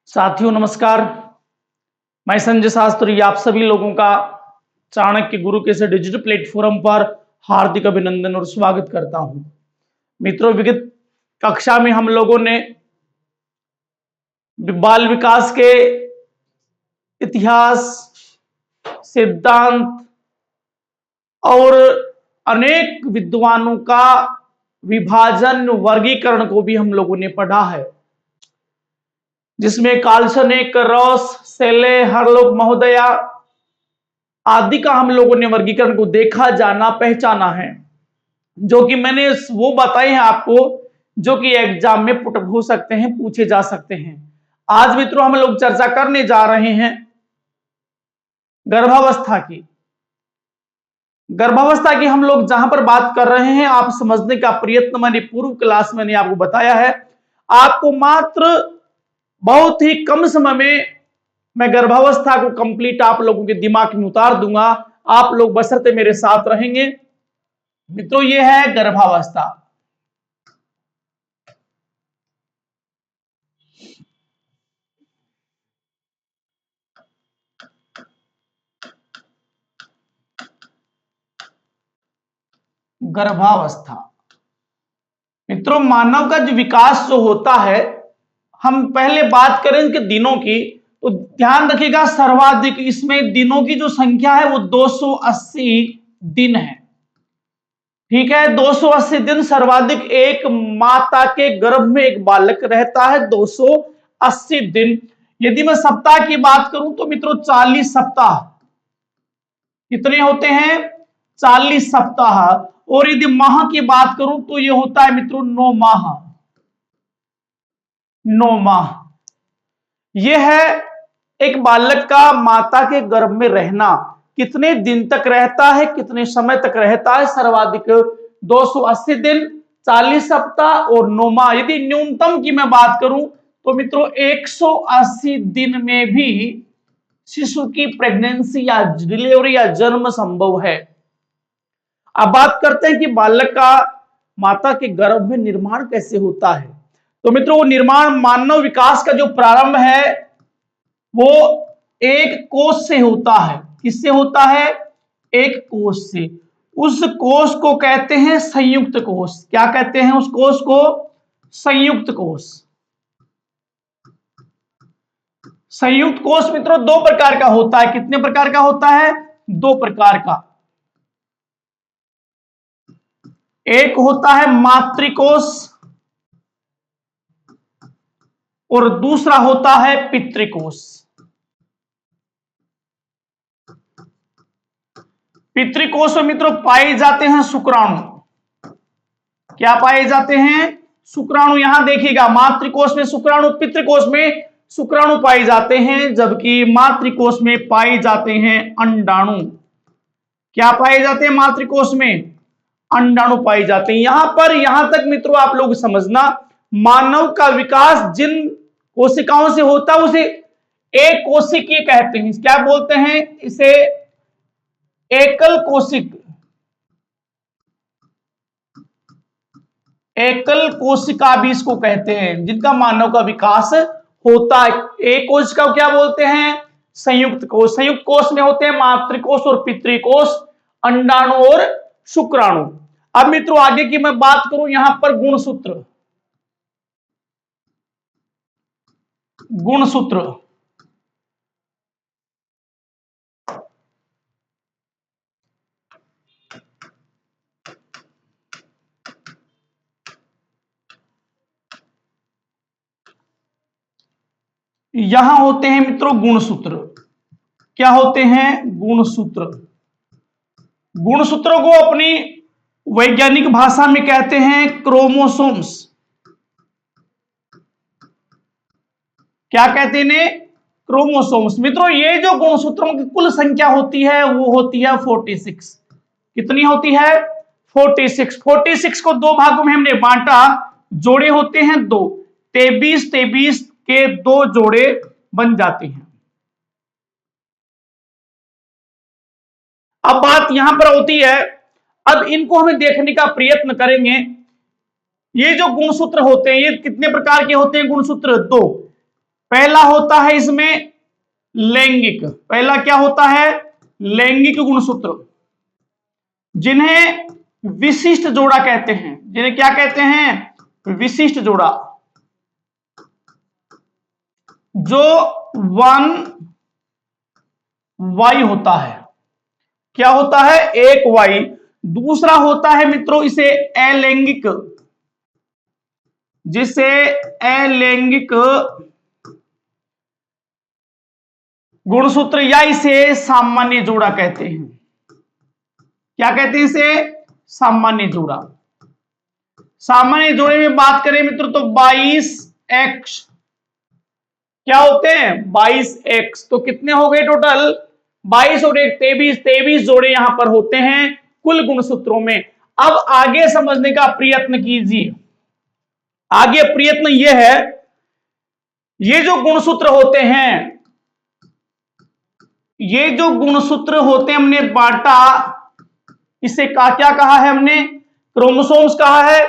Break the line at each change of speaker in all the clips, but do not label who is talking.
साथियों नमस्कार। मैं संजय शास्त्री आप सभी लोगों का चाणक्य गुरु के से डिजिटल प्लेटफॉर्म पर हार्दिक अभिनंदन और स्वागत करता हूं। मित्रों, विगत कक्षा में हम लोगों ने बाल विकास के इतिहास, सिद्धांत और अनेक विद्वानों का विभाजन, वर्गीकरण को भी हम लोगों ने पढ़ा है, जिसमें काल्सनिक, रॉस, सेले, हर्लोक महोदया आदि का हम लोगों ने वर्गीकरण को देखा, जाना, पहचाना है, जो कि मैंने वो बताए हैं आपको, जो कि एग्जाम में पुट हो सकते हैं, पूछे जा सकते हैं। आज मित्रों हम लोग चर्चा करने जा रहे हैं गर्भावस्था की। गर्भावस्था की हम लोग जहां पर बात कर रहे हैं, आप समझने का प्रयत्न, मैंने पूर्व क्लास में आपको बताया है, आपको मात्र बहुत ही कम समय में मैं गर्भावस्था को कंप्लीट आप लोगों के दिमाग में उतार दूंगा। आप लोग बशर्ते मेरे साथ रहेंगे। मित्रों, यह है गर्भावस्था। गर्भावस्था मित्रों, मानव का जो विकास जो होता है, हम पहले बात करें इसके दिनों की, तो ध्यान रखिएगा सर्वाधिक इसमें दिनों की जो संख्या है वो 280 दिन है। ठीक है, 280 दिन सर्वाधिक एक माता के गर्भ में एक बालक रहता है, 280 दिन। यदि मैं सप्ताह की बात करूं तो मित्रों 40 सप्ताह कितने होते हैं? 40 सप्ताह। और यदि माह की बात करूं तो ये होता है मित्रों 9 माह। 9 माह यह है एक बालक का माता के गर्भ में रहना। कितने दिन तक रहता है, कितने समय तक रहता है? सर्वाधिक 280 दिन, 40 सप्ताह और 9 माह। यदि न्यूनतम की मैं बात करूं तो मित्रों 180 दिन में भी शिशु की प्रेगनेंसी या डिलीवरी या जन्म संभव है। अब बात करते हैं कि बालक का माता के गर्भ में निर्माण कैसे होता है। तो मित्रों, वो निर्माण मानव विकास का जो प्रारंभ है वो एक कोष से होता है। किससे होता है? एक कोष से। उस कोष को कहते हैं संयुक्त कोष। क्या कहते हैं उस कोष को? संयुक्त कोष। संयुक्त कोष मित्रों 2 प्रकार का होता है। कितने प्रकार का होता है? 2 प्रकार का। एक होता है मातृकोष और दूसरा होता है पितृकोष। पितृकोष में मित्रों पाए जाते हैं शुक्राणु। क्या पाए जाते हैं? शुक्राणु। यहां देखिएगा, मातृकोष में शुक्राणु, पितृकोष में शुक्राणु पाए जाते हैं, जबकि मातृकोष में पाए जाते हैं अंडाणु। क्या पाए जाते हैं मातृकोष में? अंडाणु पाए जाते हैं। यहां तक मित्रों आप लोग समझना, मानव का विकास जिन कोशिकाओं से होता है उसे एक कोशिकीय कहते हैं। क्या बोलते हैं इसे? एकल कोशिक। एकल कोशिका भी इसको कहते हैं, जिनका मानव का विकास होता है। एक कोशिका को क्या बोलते हैं? संयुक्त कोष। संयुक्त कोष में होते हैं मातृकोष और पितृकोष, अंडाणु और शुक्राणु। अब मित्रों आगे की मैं बात करूं, यहां पर गुणसूत्र। गुणसूत्र यहां होते हैं मित्रों गुणसूत्र। क्या होते हैं? गुणसूत्र। गुणसूत्रों को अपनी वैज्ञानिक भाषा में कहते हैं क्रोमोसोम्स। क्या कहते हैं? क्रोमोसोम्स। मित्रों ये जो गुणसूत्रों की कुल संख्या होती है वो होती है 46। कितनी होती है? 46। 46 को 2 भागों में हमने बांटा, जोड़े होते हैं 2। 23 के 2 जोड़े बन जाते हैं। अब बात यहां पर होती है, अब इनको हमें देखने का प्रयत्न करेंगे। ये जो गुणसूत्र होते हैं ये कितने प्रकार के होते हैं? गुणसूत्र 2। पहला होता है इसमें लैंगिक, पहला क्या होता है, लैंगिक गुणसूत्र, जिन्हें विशिष्ट जोड़ा कहते हैं, जिन्हें क्या कहते हैं, विशिष्ट जोड़ा, जो 1y होता है। क्या होता है, एक y। दूसरा होता है मित्रों इसे अलैंगिक, जिसे अलैंगिक गुणसूत्र या इसे सामान्य जोड़ा कहते हैं। क्या कहते हैं इसे, सामान्य जोड़ा। सामान्य जोड़े में बात करें मित्रों तो 22x, क्या होते हैं 22x, तो कितने हो गए टोटल, 22 और 1 23, 23 जोड़े यहां पर होते हैं कुल गुणसूत्रों में। अब आगे समझने का प्रयत्न कीजिए। आगे प्रयत्न यह है, ये जो गुणसूत्र होते हैं, ये जो गुणसूत्र होते हैं, हमने बांटा, इसे क्या कहा है हमने, क्रोमोसोम्स कहा है,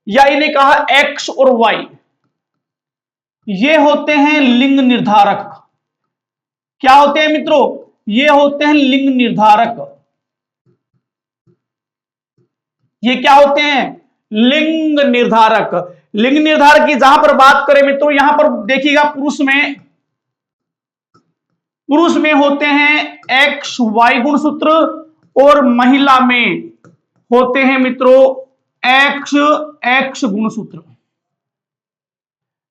या इन्हें कहा एक्स और वाई। ये होते हैं लिंग निर्धारक। क्या होते हैं मित्रों, ये होते हैं लिंग निर्धारक। ये क्या होते हैं, लिंग निर्धारक। लिंग निर्धारक की जहां पर बात करें मित्रों, यहां पर देखिएगा पुरुष में होते हैं एक्स वाई गुणसूत्र, और महिला में होते हैं मित्रों एक्स एक्स गुणसूत्र।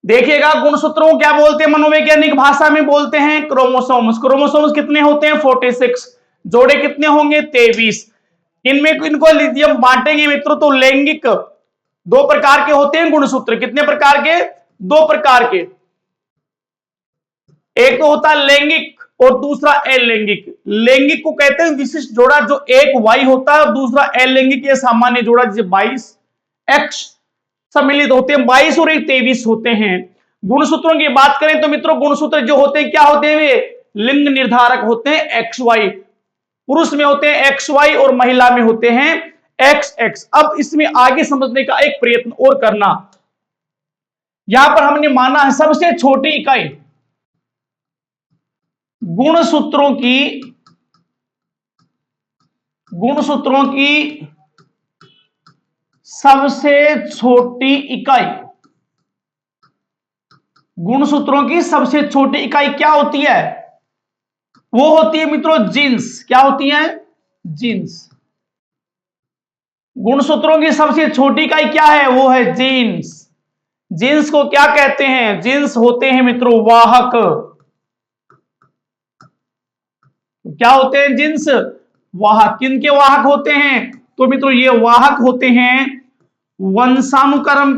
देखिएगा गुणसूत्रों क्या बोलते हैं, मनोवैज्ञानिक भाषा में बोलते हैं क्रोमोसोम्स। क्रोमोसोम्स कितने होते हैं, 46, जोड़े कितने होंगे, 23। इनमें इनको यदि हम बांटेंगे मित्रों तो लैंगिक दो प्रकार के होते हैं गुणसूत्र। कितने प्रकार के, दो प्रकार के। एक तो होता है लैंगिक और दूसरा अलैंगिक। लैंगिक को कहते हैं विशिष्ट जोड़ा, जो एक वाई होता है, और दूसरा अलैंगिक या सामान्य जोड़ा, जिसे 22x सम्मिलित होते हैं। 22 और 1 23 होते हैं। गुणसूत्रों की बात करें तो मित्रों गुणसूत्र जो होते हैं क्या होते हैं, वे लिंग निर्धारक होते हैं एक्स वाई। पुरुष में होते हैं एक्स वाई और महिला में होते हैं एक्स एक्स। अब इसमें आगे समझने का एक प्रयत्न और करना। यहां पर हमने माना है सबसे छोटी इकाई गुणसूत्रों की सबसे छोटी इकाई, गुणसूत्रों की सबसे छोटी इकाई क्या होती है, वो होती है मित्रों जीन्स। क्या होती है, जीन्स। गुणसूत्रों की सबसे छोटी इकाई क्या है, वो है जीन्स। जीन्स को क्या कहते हैं, जीन्स होते हैं मित्रों वाहक। क्या होते हैं जीन्स, वाहक। किनके वाहक होते हैं, तो मित्रों ये वाहक होते हैं वंशानुक्रम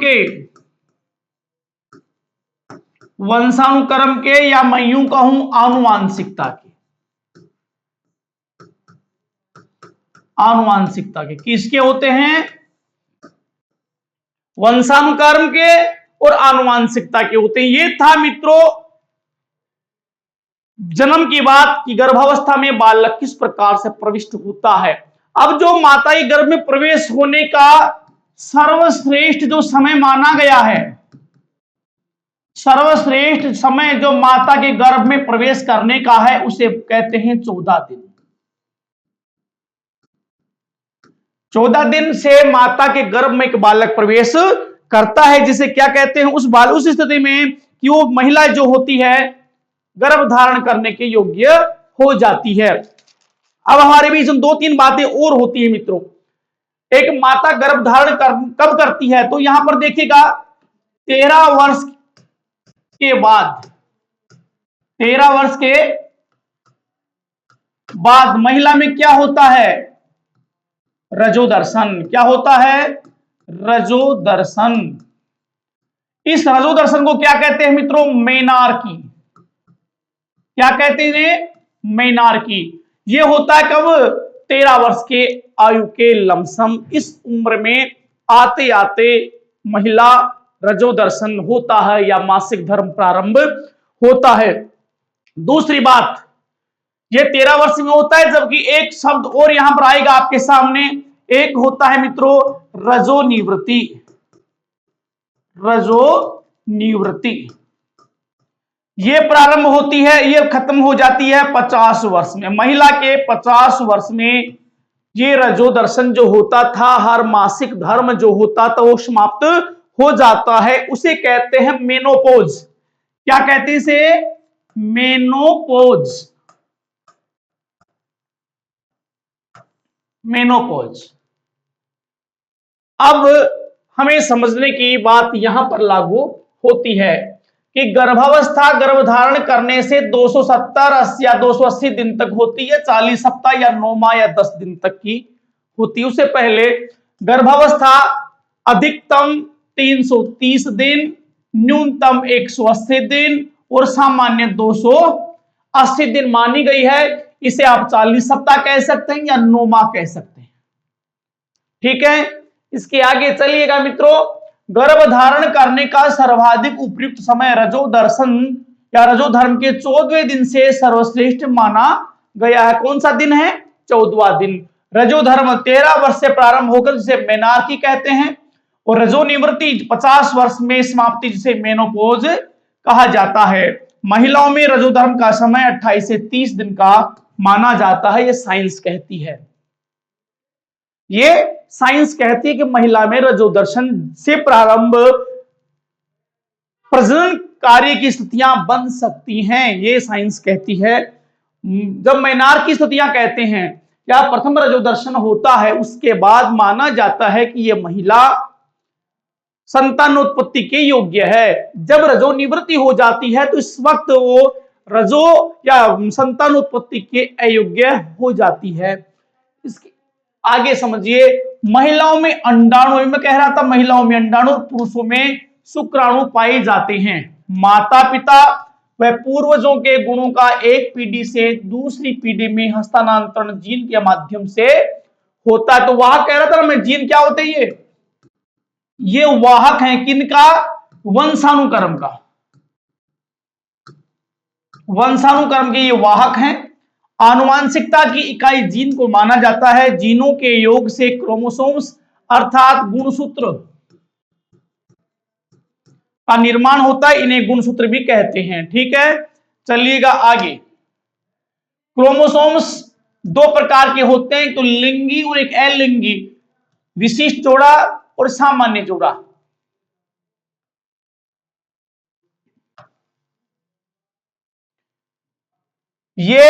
के, या मैं यूं कहूं आनुवांशिकता के। आनुवांशिकता के किसके होते हैं, वंशानुक्रम के और आनुवांशिकता के होते हैं। ये था मित्रों जन्म की बात कि गर्भावस्था में बालक किस प्रकार से प्रविष्ट होता है। अब जो माता के गर्भ में प्रवेश होने का सर्वश्रेष्ठ जो समय माना गया है, सर्वश्रेष्ठ समय जो माता के गर्भ में प्रवेश करने का है, उसे कहते हैं 14 दिन। 14 दिन से माता के गर्भ में एक बालक प्रवेश करता है, जिसे क्या कहते हैं, उस स्थिति में कि वो महिला जो होती है गर्भ धारण करने के योग्य हो जाती है। अब हमारे बीच दो तीन बातें और होती है मित्रों। एक माता गर्भ धारण कब करती है, तो यहां पर देखिएगा 13 वर्ष के बाद, 13 वर्ष के बाद महिला में क्या होता है, रजोदर्शन। क्या होता है, रजोदर्शन। इस रजोदर्शन को क्या कहते हैं मित्रों, मेनार्की। क्या कहते हैं, मेनार्की। ये होता है कब, 13 वर्ष के आयु के लमसम। इस उम्र में आते आते महिला रजोदर्शन होता है या मासिक धर्म प्रारंभ होता है। दूसरी बात, ये 13 वर्ष में होता है, जबकि एक शब्द और यहां पर आएगा आपके सामने, एक होता है मित्रों रजोनिवृत्ति। रजोनिवृत्ति ये प्रारंभ होती है, ये खत्म हो जाती है 50 वर्ष में। महिला के 50 वर्ष में ये रजो दर्शन जो होता था, हर मासिक धर्म जो होता था, वो समाप्त हो जाता है। उसे कहते हैं मेनोपोज। क्या कहते हैं इसे? मेनोपोज। मेनोपोज। अब हमें समझने की बात यहां पर लागू होती है कि गर्भावस्था गर्भधारण करने से 270 या 280 दिन तक होती है, 40 सप्ताह या 9 माह या 10 दिन तक की होती है। उससे पहले गर्भावस्था अधिकतम 330 दिन, न्यूनतम 180 दिन और सामान्य 280 दिन मानी गई है। इसे आप 40 सप्ताह कह सकते हैं या 9 माह कह सकते हैं। ठीक है, इसके आगे चलिएगा मित्रों। गर्भधारण करने का सर्वाधिक उपयुक्त समय रजो दर्शन या रजो धर्म के 14वें दिन से सर्वश्रेष्ठ माना गया है। कौन सा दिन है? 14वां दिन। रजो धर्म 13 वर्ष से प्रारंभ होकर जिसे मेनार्की कहते हैं, और रजो निवृत्ति 50 वर्ष में समाप्ति जिसे मेनोपोज कहा जाता है। महिलाओं में रजो धर्म का समय 28 से 30 दिन का माना जाता है। यह साइंस कहती है, ये साइंस कहती है कि महिला में रजोदर्शन से प्रारंभ प्रजनन कार्य की स्थितियां बन सकती हैं। ये साइंस कहती है। जब मैनार की स्थितियां कहते हैं या प्रथम रजोदर्शन होता है, उसके बाद माना जाता है कि यह महिला संतानोत्पत्ति के योग्य है। जब रजो निवृत्ति हो जाती है तो इस वक्त वो रजो या संतानोत्पत्ति के अयोग्य हो जाती है। इसके आगे समझिए, महिलाओं में अंडाणु, मैं कह रहा था महिलाओं में अंडाणु, पुरुषों में शुक्राणु पाए जाते हैं। माता पिता व पूर्वजों के गुणों का एक पीढ़ी से दूसरी पीढ़ी में हस्तांतरण जीन के माध्यम से होता है। तो वाहक कह रहा था मैं, जीन क्या होते हैं? ये वाहक हैं किनका? वंशानुक्रम का। वंशानुक्रम के ये वाहक हैं। आनुवांशिकता की इकाई जीन को माना जाता है। जीनों के योग से क्रोमोसोम्स अर्थात गुणसूत्र का निर्माण होता है। इन्हें गुणसूत्र भी कहते हैं। ठीक है, चलिएगा आगे। क्रोमोसोम्स दो प्रकार के होते हैं, तो लिंगी और एक अलिंगी, विशिष्ट जोड़ा और सामान्य जोड़ा। ये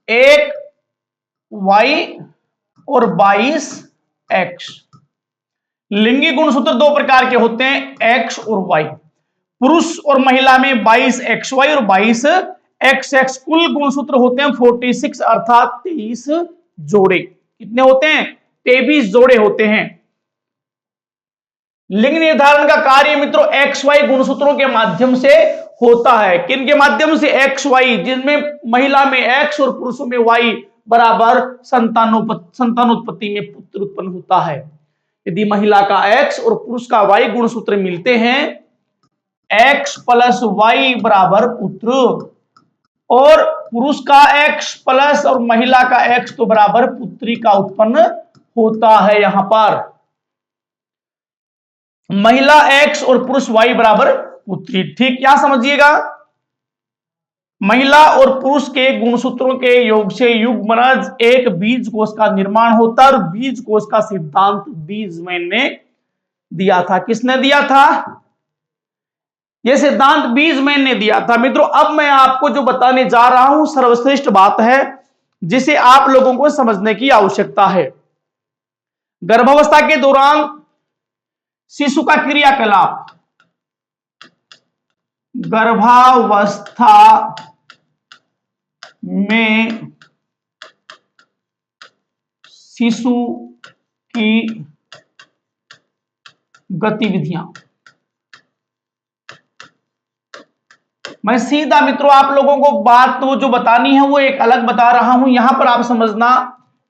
एक Y और 22X। लिंगी गुणसूत्र दो प्रकार के होते हैं, X और Y। पुरुष और महिला में 22XY और 22XX। कुल गुणसूत्र होते हैं 46 अर्थात 23 जोड़े। कितने होते हैं? 23 जोड़े होते हैं। लिंग निर्धारण का कार्य मित्रों XY गुणसूत्रों के माध्यम से होता है। किन के माध्यम से? XY, जिनमें महिला में X और पुरुषों में Y बराबर संतानोत्पत्ति में पुत्र उत्पन्न होता है। यदि महिला का X और पुरुष का Y गुणसूत्र मिलते हैं, X प्लस Y बराबर पुत्र, और पुरुष का X प्लस और महिला का X तो बराबर पुत्री का उत्पन्न होता है। यहां पर महिला X और पुरुष Y बराबर पुत्री। ठीक, यहां समझिएगा, महिला और पुरुष के गुणसूत्रों के योग से युग्मनज एक बीज कोष का निर्माण होता है। और बीज कोष का सिद्धांत बीजमैन ने दिया था। किसने दिया था? यह सिद्धांत बीजमैन ने दिया था। मित्रों, अब मैं आपको जो बताने जा रहा हूं सर्वश्रेष्ठ बात है, जिसे आप लोगों को समझने की आवश्यकता है। गर्भावस्था के दौरान शिशु का क्रियाकलाप, गर्भावस्था में शिशु की गतिविधियां, मैं सीधा मित्रों आप लोगों को बात तो जो बतानी है वो एक अलग बता रहा हूं। यहां पर आप समझना,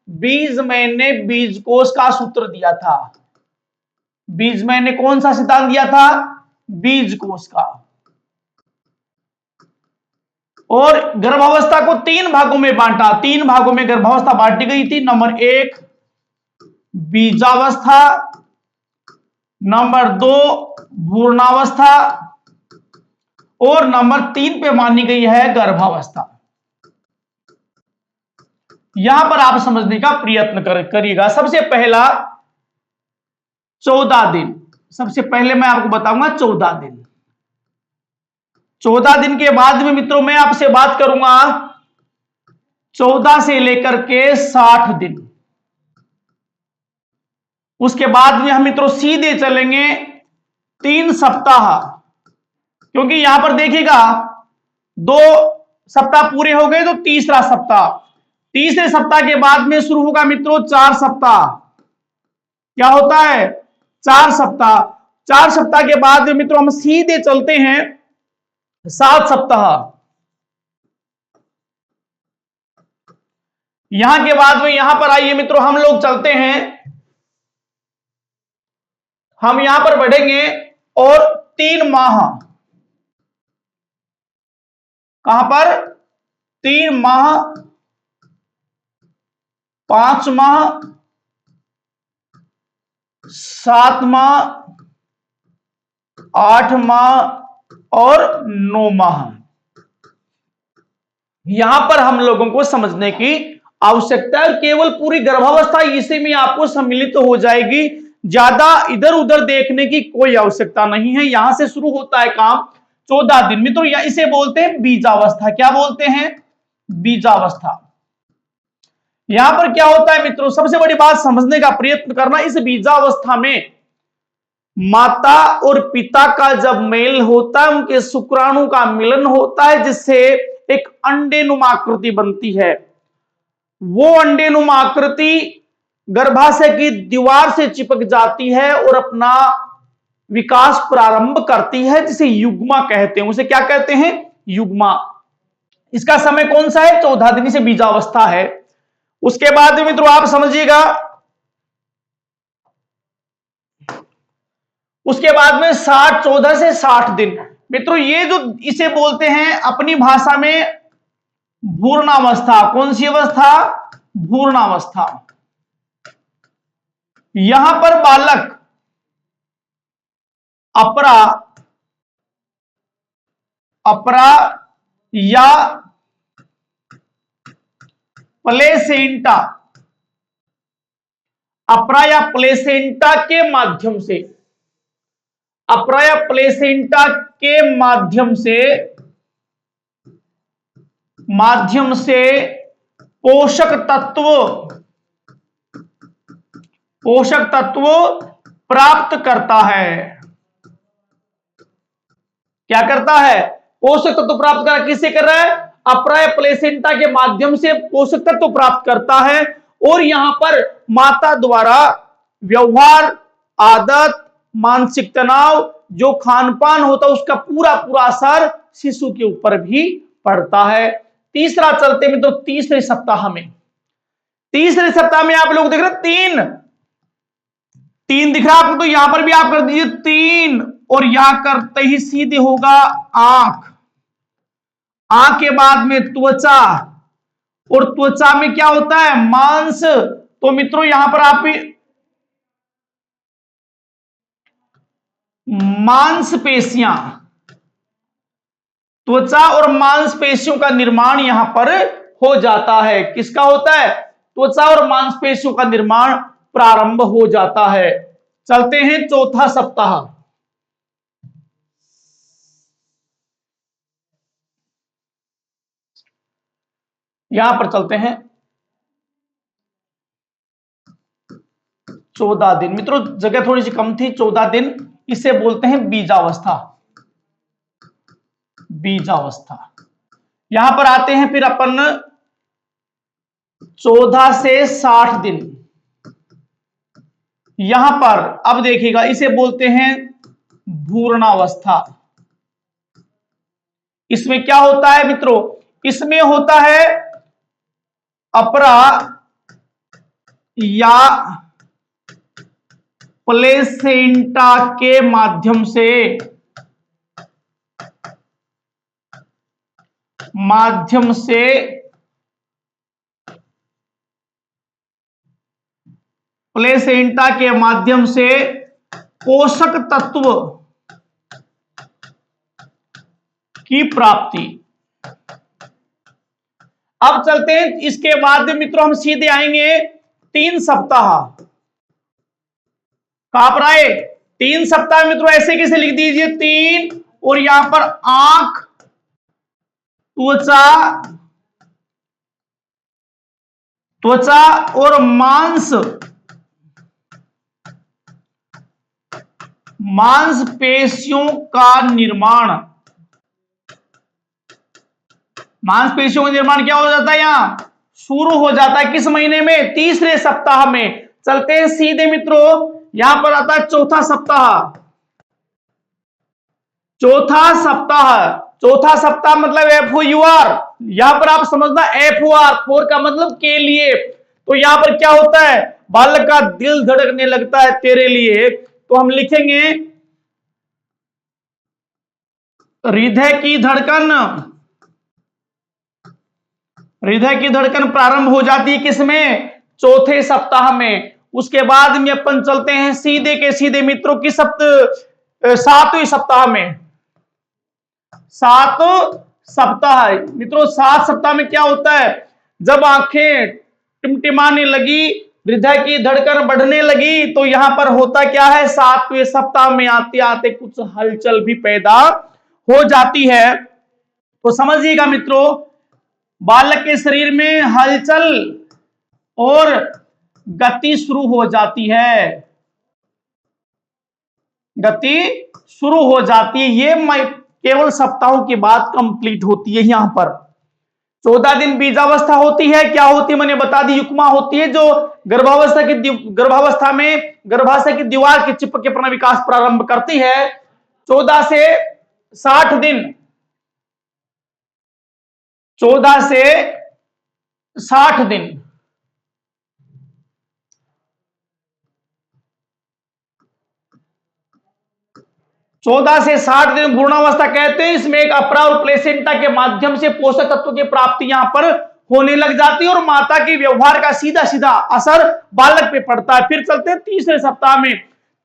बीजमैन ने बीजकोष का सूत्र दिया था। बीजमैन ने कौन सा सिद्धांत दिया था? बीजकोष का। और गर्भावस्था को 3 भागों में बांटा। 3 भागों में गर्भावस्था बांटी गई थी। नंबर 1 बीजावस्था, नंबर 2 भ्रूणावस्था, और नंबर 3 पे मानी गई है गर्भावस्था। यहां पर आप समझने का प्रयत्न करिएगा। सबसे पहला 14 दिन, सबसे पहले मैं आपको बताऊंगा 14 दिन। 14 दिन के बाद में मित्रों मैं आपसे बात करूंगा 14 से लेकर के 60 दिन। उसके बाद में हम मित्रों सीधे चलेंगे 3 सप्ताह, क्योंकि यहां पर देखिएगा 2 सप्ताह पूरे हो गए तो तीसरा सप्ताह, तीसरे सप्ताह के बाद में शुरू होगा मित्रों 4 सप्ताह। क्या होता है? 4 सप्ताह। 4 सप्ताह के बाद में मित्रों हम सीधे चलते हैं 7 सप्ताह। यहां के बाद में यहां पर आइए मित्रों, हम लोग चलते हैं, हम यहां पर बढ़ेंगे और 3 माह। कहां पर? 3 माह, 5 माह, 7 माह, 8 माह और 9 माह। यहां पर हम लोगों को समझने की आवश्यकता है। केवल पूरी गर्भावस्था इसी में आपको सम्मिलित हो जाएगी, ज्यादा इधर उधर देखने की कोई आवश्यकता नहीं है। यहां से शुरू होता है काम 14 दिन। मित्रों इसे बोलते हैं बीजावस्था। क्या बोलते हैं? बीजावस्था। यहां पर क्या होता है मित्रों, सबसे बड़ी बात समझने का प्रयत्न करना, इस बीजावस्था में माता और पिता का जब मेल होता है, उनके शुक्राणु का मिलन होता है, जिससे एक अंडेनुमा आकृति बनती है। वो अंडेनुमा आकृति गर्भाशय की दीवार से चिपक जाती है और अपना विकास प्रारंभ करती है, जिसे युग्मा कहते हैं। उसे क्या कहते हैं? युग्मा। इसका समय कौन सा है? 14 दिन से बीजावस्था है। उसके बाद मित्रों आप समझिएगा, उसके बाद में 14 से 60 दिन। मित्रों ये जो इसे बोलते हैं अपनी भाषा में भ्रूणावस्था। कौन सी अवस्था? भ्रूणावस्था। यहां पर बालक अपरा अपरा या प्लेसेंटा, अपरा या प्लेसेंटा के माध्यम से, अपरा या प्लेसेंटा के माध्यम से पोषक तत्व प्राप्त करता है। क्या करता है? पोषक तत्व प्राप्त कर। किससे कर रहा है? अपरा या प्लेसेंटा के माध्यम से पोषक तत्व प्राप्त करता है। और यहां पर माता द्वारा व्यवहार, आदत, मानसिक तनाव, जो खान पान होता है, उसका पूरा पूरा असर शिशु के ऊपर भी पड़ता है। तीसरा चलते में तो तीसरे सप्ताह में, तीसरे सप्ताह में आप लोग देख रहे हैं 3 दिख रहा है आपको, तो यहां पर भी आप कर दीजिए 3, और यहां करते ही सीधे होगा आंख। आंख के बाद में त्वचा, और त्वचा में क्या होता है? मांस। तो मित्रों यहां पर आप मांसपेशियां, त्वचा और मांसपेशियों का निर्माण यहां पर हो जाता है। किसका होता है? त्वचा और मांसपेशियों का निर्माण प्रारंभ हो जाता है। चलते हैं चौथा सप्ताह। यहां पर चलते हैं 14 दिन। मित्रों जगह थोड़ी सी कम थी, 14 दिन, इसे बोलते हैं बीजावस्था। बीजावस्था। यहां पर आते हैं फिर अपन 14 से 60 दिन। यहां पर अब देखिएगा, इसे बोलते हैं भ्रूणावस्था। इसमें क्या होता है मित्रों? इसमें होता है अपरा या प्लेसेंटा के माध्यम से प्लेसेंटा के माध्यम से पोषक तत्व की प्राप्ति। अब चलते हैं, इसके बाद मित्रों हम सीधे आएंगे 3 सप्ताह। कहां पर आए? 3 सप्ताह मित्रों ऐसे कैसे लिख दीजिए 3 और यहां पर आंख, त्वचा, त्वचा और मांसपेशियों का निर्माण। मांसपेशियों का निर्माण क्या हो जाता है? यहां शुरू हो जाता है किस महीने में? तीसरे सप्ताह में। चलते हैं सीधे मित्रों, यहां पर आता है चौथा सप्ताह। चौथा सप्ताह, चौथा सप्ताह मतलब FOUR। यहां पर आप समझना FOR, फोर का मतलब के लिए। तो यहां पर क्या होता है? बालक का दिल धड़कने लगता है तेरे लिए। तो हम लिखेंगे हृदय की धड़कन, हृदय की धड़कन प्रारंभ हो जाती है किसमें? चौथे सप्ताह में। उसके बाद में अपन चलते हैं सीधे के सीधे मित्रों की सातवें सप्ताह में। 7 सप्ताह मित्रों, 7 सप्ताह में क्या होता है? जब आंखें टिमटिमाने लगी, हृदय की धड़कन बढ़ने लगी, तो यहां पर होता क्या है? 7वें सप्ताह में आते आते कुछ हलचल भी पैदा हो जाती है। तो समझिएगा मित्रों, बालक के शरीर में हलचल और गति शुरू हो जाती है, गति शुरू हो जाती है। ये केवल सप्ताहों की बात कंप्लीट होती है। यहां पर 14 दिन बीजावस्था होती है। क्या होती है मैंने बता दी, युग्मा होती है, जो गर्भावस्था में गर्भाशय की दीवार के चिपक के अपना विकास प्रारंभ करती है। 14 से 60 दिन, 14 से 60 दिन, 14 से 60 दिन भ्रूणावस्था कहते हैं। इसमें एक अपरा और प्लेसेंटा के माध्यम से पोषक तत्वों की प्राप्ति यहां पर होने लग जाती है और माता के व्यवहार का सीधा सीधा असर बालक पे पड़ता है। फिर चलते हैं तीसरे सप्ताह में।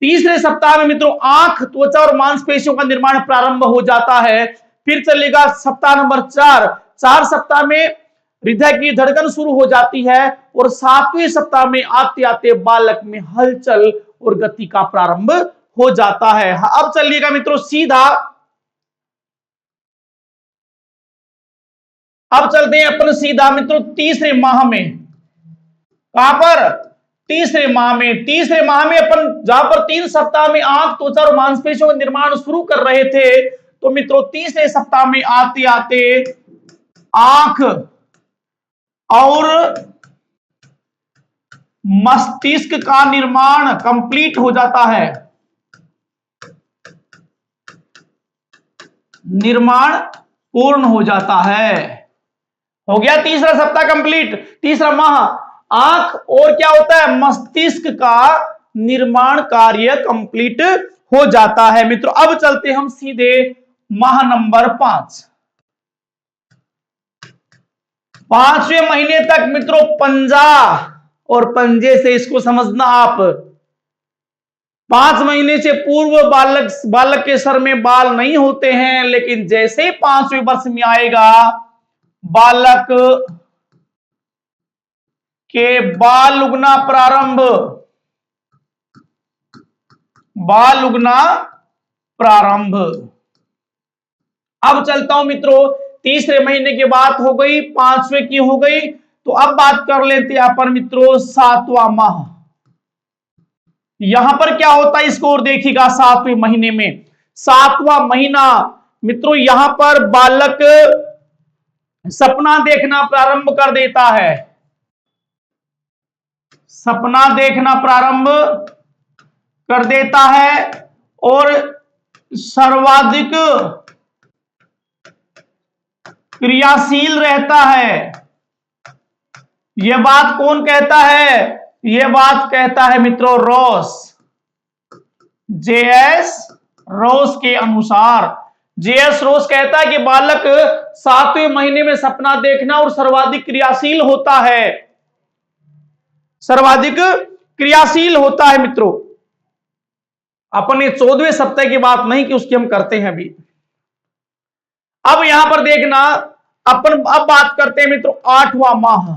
तीसरे सप्ताह में मित्रों आंख, त्वचा और मांसपेशियों का निर्माण प्रारंभ हो जाता है। फिर चलेगा सप्ताह नंबर 4। 4 सप्ताह में हृदय की धड़कन शुरू हो जाती है और 7वें सप्ताह में आते आते बालक में हलचल और गति का प्रारंभ हो जाता है। अब चलिएगा मित्रों सीधा, अब चलते हैं अपन सीधा मित्रों तीसरे माह में। कहां पर? तीसरे माह में। तीसरे माह में अपन जहां पर 3 सप्ताह में आंख, त्वचा और मांसपेशियों का निर्माण शुरू कर रहे थे, तो मित्रों तीसरे सप्ताह में आते आते आंख और मस्तिष्क का निर्माण कंप्लीट हो जाता है, निर्माण पूर्ण हो जाता है। हो गया तीसरा सप्ताह कंप्लीट, तीसरा माह। आंख और क्या होता है? मस्तिष्क का निर्माण कार्य कंप्लीट हो जाता है मित्रों। अब चलते हम सीधे माह नंबर 5। 5वें महीने तक मित्रों पंजा और पंजे से इसको समझना आप। 5 महीने से पूर्व बालक के सर में बाल नहीं होते हैं, लेकिन जैसे 5वें वर्ष में आएगा बालक के बाल उगना प्रारंभ, बाल उगना प्रारंभ। अब चलता हूं मित्रों, तीसरे महीने की बात हो गई, 5वें की हो गई, तो अब बात कर लेते हैं अपन मित्रों 7वां माह। यहां पर क्या होता है इसको और देखिएगा। 7वें महीने में, 7वां महीना मित्रों, यहां पर बालक सपना देखना प्रारंभ कर देता है, सपना देखना प्रारंभ कर देता है और सर्वाधिक क्रियाशील रहता है। यह बात कौन कहता है? यह बात कहता है मित्रों रॉस, JS रॉस के अनुसार। JS रॉस कहता है कि बालक 7वें महीने में सपना देखना और सर्वाधिक क्रियाशील होता है, सर्वाधिक क्रियाशील होता है मित्रों। अपने 14वें सप्ताह की बात नहीं कि उसकी हम करते हैं अभी। अब यहां पर देखना, अपन अब बात करते हैं मित्रों 8वां माह।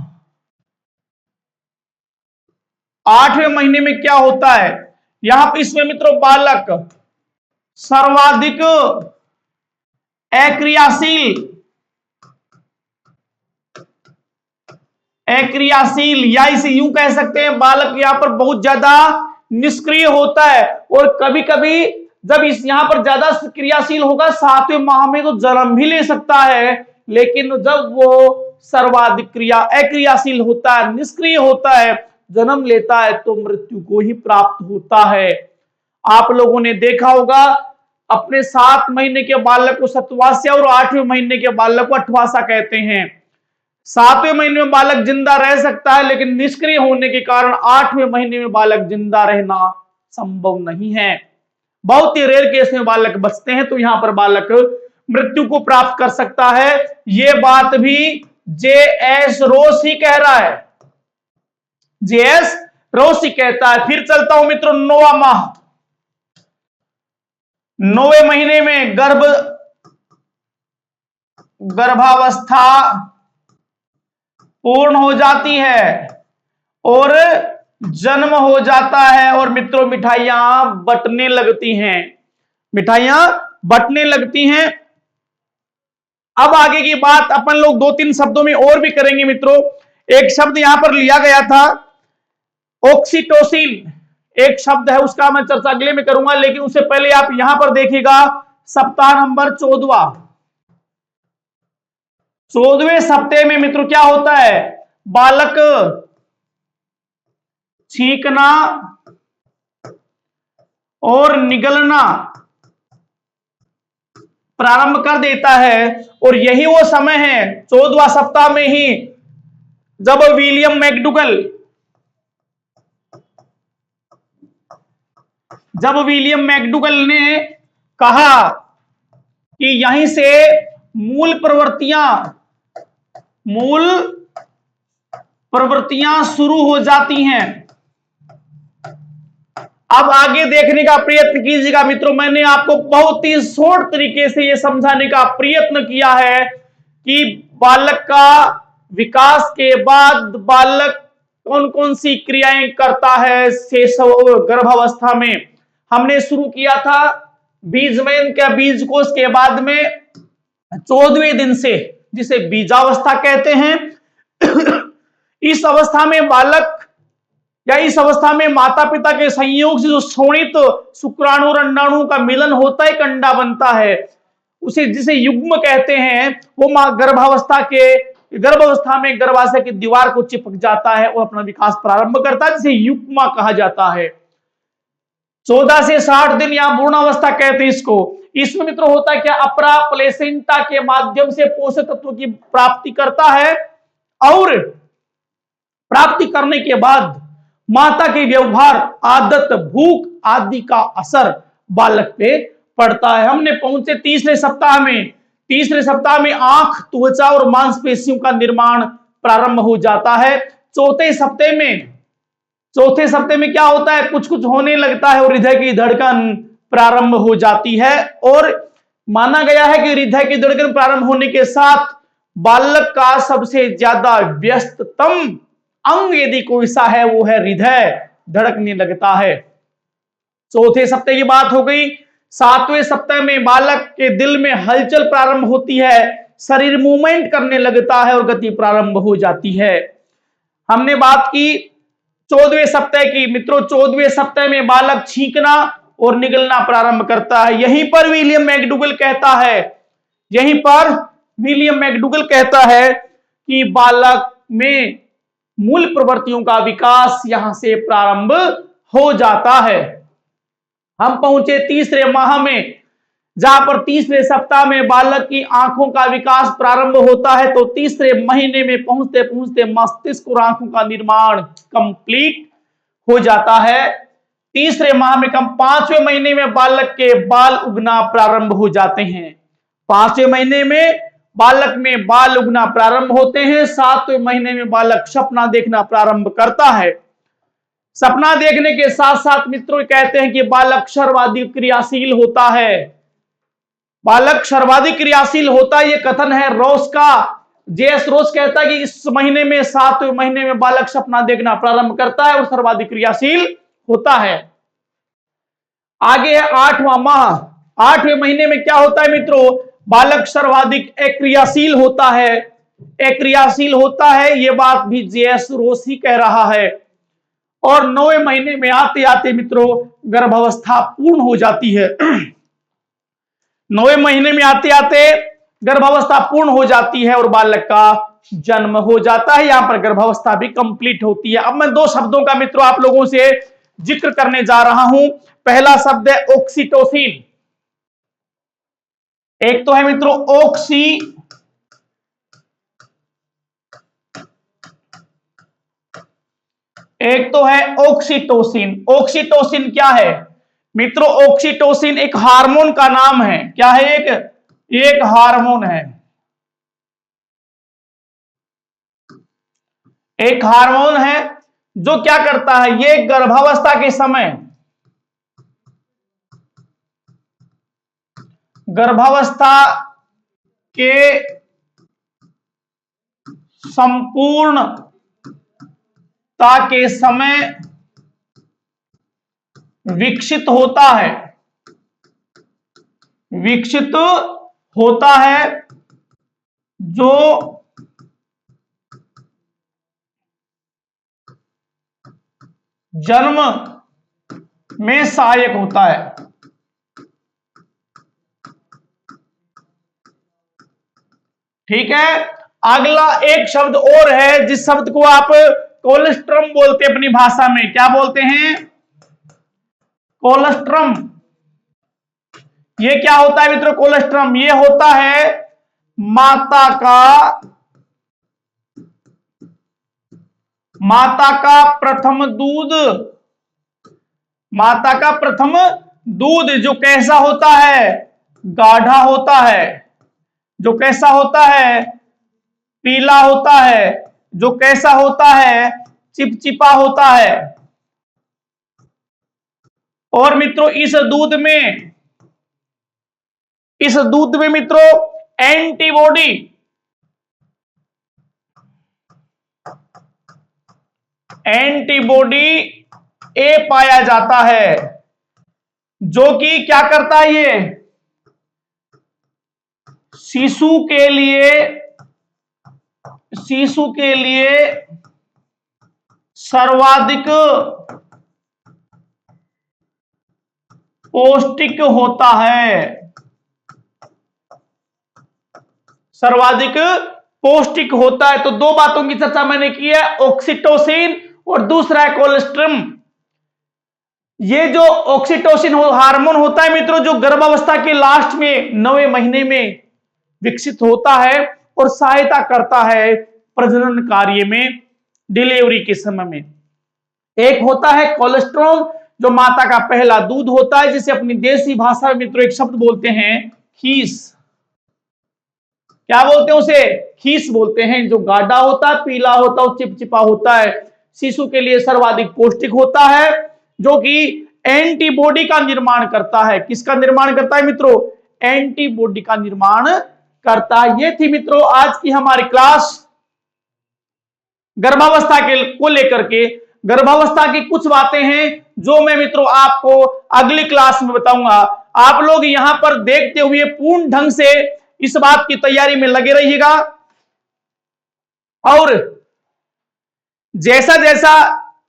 8वें महीने में क्या होता है, यहां पर इसमें मित्रों बालक सर्वाधिक अक्रियाशील, अक्रियाशील या इसे यूं कह सकते हैं बालक यहां पर बहुत ज्यादा निष्क्रिय होता है। और कभी कभी जब इस यहां पर ज्यादा क्रियाशील होगा 7वें माह में तो जन्म भी ले सकता है, लेकिन जब वो सर्वाधिक अक्रियाशील होता है, निष्क्रिय होता है, जन्म लेता है तो मृत्यु को ही प्राप्त होता है। आप लोगों ने देखा होगा अपने 7 महीने के बालक को सतवास्या और 8वें महीने के बालक को अठवासा कहते हैं। 7वें महीने में बालक जिंदा रह सकता है, लेकिन निष्क्रिय होने के कारण 8वें महीने में बालक जिंदा रहना संभव नहीं है। बहुत ही रेयर केस में बालक बचते हैं, तो यहां पर बालक मृत्यु को प्राप्त कर सकता है। यह बात भी जे.एस. रोस ही कह रहा है, जे.एस. रोस ही कहता है। फिर चलता हूं मित्रों 9वां माह। 9वें महीने में गर्भावस्था पूर्ण हो जाती है और जन्म हो जाता है, और मित्रों मिठाइयां बंटने लगती हैं, मिठाइयां बंटने लगती हैं। अब आगे की बात अपन लोग 2-3 शब्दों में और भी करेंगे मित्रों। एक शब्द यहां पर लिया गया था ऑक्सीटोसिन, एक शब्द है, उसका मैं चर्चा अगले में करूंगा, लेकिन उससे पहले आप यहां पर देखिएगा सप्ताह नंबर 14। 14वें सप्ताह में मित्रों क्या होता है, बालक छींकना और निगलना प्रारंभ कर देता है। और यही वो समय है 14वां सप्ताह में ही जब विलियम मैकडूगल ने कहा कि यहीं से मूल प्रवृत्तियां शुरू हो जाती हैं। अब आगे देखने का प्रयत्न कीजिएगा मित्रों, मैंने आपको बहुत ही शॉर्ट तरीके से यह समझाने का प्रयत्न किया है कि बालक का विकास के बाद बालक कौन कौन सी क्रियाएं करता है। गर्भावस्था में हमने शुरू किया था बीजमयन का बीज कोष के बाद में 14वें दिन से, जिसे बीजावस्था कहते हैं। इस अवस्था में बालक या इस अवस्था में माता पिता के संयोग से जो शोणित शुक्राणु और अंडाणु का मिलन होता है, एक अंडा बनता है, उसे जिसे युग्म कहते हैं, वो गर्भावस्था में गर्भाशय की दीवार को चिपक जाता है और अपना विकास प्रारंभ करता है, जिसे युग्मा कहा जाता है। 14 से 60 दिन या भ्रूणावस्था कहते हैं इसको। इसमें मित्रों होता है क्या, अपरा प्लेसेंटा के माध्यम से पोषक तत्वों की प्राप्ति करता है, और प्राप्ति करने के बाद माता के व्यवहार, आदत, भूख आदि का असर बालक पे पड़ता है। हमने पहुंचे तीसरे सप्ताह में। तीसरे सप्ताह में आंख, त्वचा और मांसपेशियों का निर्माण प्रारंभ हो जाता है। चौथे सप्ताह में क्या होता है, कुछ कुछ होने लगता है और हृदय की धड़कन प्रारंभ हो जाती है। और माना गया है कि हृदय की धड़कन प्रारंभ होने के साथ बालक का सबसे ज्यादा व्यस्ततम अंग यदि कोई सा है वो है हृदय, धड़कने लगता है। चौथे सप्ताह की बात हो गई। 7वें सप्ताह में बालक के दिल में हलचल प्रारंभ होती है, शरीर मूवमेंट करने लगता है और गति प्रारंभ हो जाती है। हमने बात की 14वें सप्ताह की मित्रों। 14वें सप्ताह में बालक छींकना और निगलना प्रारंभ करता है। यहीं पर विलियम मैकडूगल कहता है कि बालक में मूल प्रवृत्तियों का विकास यहां से प्रारंभ हो जाता है। हम पहुंचे तीसरे माह में, जहां पर तीसरे सप्ताह में बालक की आंखों का विकास प्रारंभ होता है। तो तीसरे महीने में पहुंचते पहुंचते मस्तिष्क और आंखों का निर्माण कंप्लीट हो जाता है। तीसरे माह में 5वें महीने में बालक के बाल उगना प्रारंभ हो जाते हैं। 5वें महीने में बालक में बाल उगना प्रारंभ होते हैं। 7वें महीने में बालक सपना देखना प्रारंभ करता है। सपना देखने के साथ साथ मित्रों कहते हैं कि बालक सर्वाधिक क्रियाशील होता है। बालक सर्वाधिक क्रियाशील होता है, ये कथन है रोस का। जेएस रोस कहता है कि इस महीने में 7वें महीने में बालक सपना देखना प्रारंभ करता है और सर्वाधिक क्रियाशील होता है। आगे है 8वां माह। 8वें महीने में क्या होता है मित्रों? बालक सर्वाधिक अक्रियाशील होता है। अक्रियाशील होता है, ये बात भी जेएस रोस ही कह रहा है। और 9वें महीने में आते आते मित्रों गर्भावस्था पूर्ण हो जाती है। 9वें महीने में आते आते गर्भावस्था पूर्ण हो जाती है और बालक का जन्म हो जाता है। यहां पर गर्भावस्था भी कंप्लीट होती है। अब मैं दो शब्दों का मित्रों आप लोगों से जिक्र करने जा रहा हूं। पहला शब्द है ऑक्सीटोसिन। एक तो है मित्रों ऑक्सीटोसिन। ऑक्सीटोसिन क्या है मित्रों? ऑक्सीटोसिन एक हार्मोन का नाम है। क्या है? एक हार्मोन है। एक हार्मोन है जो क्या करता है? ये गर्भावस्था के समय, गर्भावस्था के संपूर्णता के समय विकसित होता है। विकसित होता है जो जन्म में सहायक होता है। ठीक है। अगला एक शब्द और है जिस शब्द को आप कोलेस्ट्रम बोलते हैं अपनी भाषा में। क्या बोलते हैं? कोलेस्ट्रम। ये क्या होता है मित्रों? कोलेस्ट्रम ये होता है माता का प्रथम दूध। माता का प्रथम दूध जो कैसा होता है? गाढ़ा होता है। जो कैसा होता है? पीला होता है। जो कैसा होता है? चिपचिपा होता है। और मित्रों इस दूध में मित्रों एंटीबॉडी ए पाया जाता है जो कि क्या करता है? ये शिशु के लिए सर्वाधिक पौष्टिक होता है। सर्वाधिक पौष्टिक होता है। तो दो बातों की चर्चा मैंने की है, ऑक्सीटोसिन और दूसरा है कोलेस्ट्रम। ये जो ऑक्सीटोसिन हार्मोन होता है मित्रों जो गर्भावस्था के लास्ट में 9वें महीने में विकसित होता है और सहायता करता है प्रजनन कार्य में, डिलीवरी के समय में। एक होता है कोलेस्ट्रॉल जो माता का पहला दूध होता है, जिसे अपनी देसी भाषा में मित्रों एक शब्द बोलते हैं खीस। क्या बोलते हैं उसे? खीस बोलते हैं। जो गाढ़ा होता है, पीला होता है, चिपचिपा होता है, शिशु के लिए सर्वाधिक पौष्टिक होता है, जो कि एंटीबॉडी का निर्माण करता है। किसका निर्माण करता है मित्रों? एंटीबॉडी का निर्माण करता है। ये थी मित्रों आज की हमारी क्लास गर्भावस्था के को लेकर के। गर्भावस्था की कुछ बातें हैं जो मैं मित्रों आपको अगली क्लास में बताऊंगा। आप लोग यहां पर देखते हुए पूर्ण ढंग से इस बात की तैयारी में लगे रहिएगा। और जैसा जैसा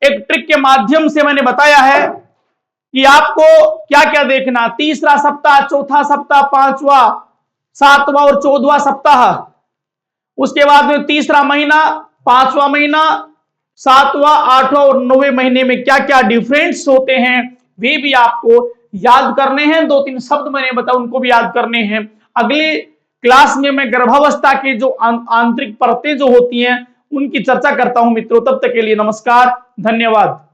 एक ट्रिक के माध्यम से मैंने बताया है कि आपको क्या क्या देखना, तीसरा सप्ताह, चौथा सप्ताह, पांचवा, सातवां और 14वां सप्ताह, उसके बाद में तीसरा महीना, पांचवा महीना, सातवां, आठवां और 9वें महीने में क्या क्या डिफरेंस होते हैं वे भी आपको याद करने हैं। दो तीन शब्द मैंने बताया उनको भी याद करने हैं। अगली क्लास में मैं गर्भावस्था के जो आंतरिक परतें जो होती हैं उनकी चर्चा करता हूं मित्रों। तब तक के लिए नमस्कार, धन्यवाद।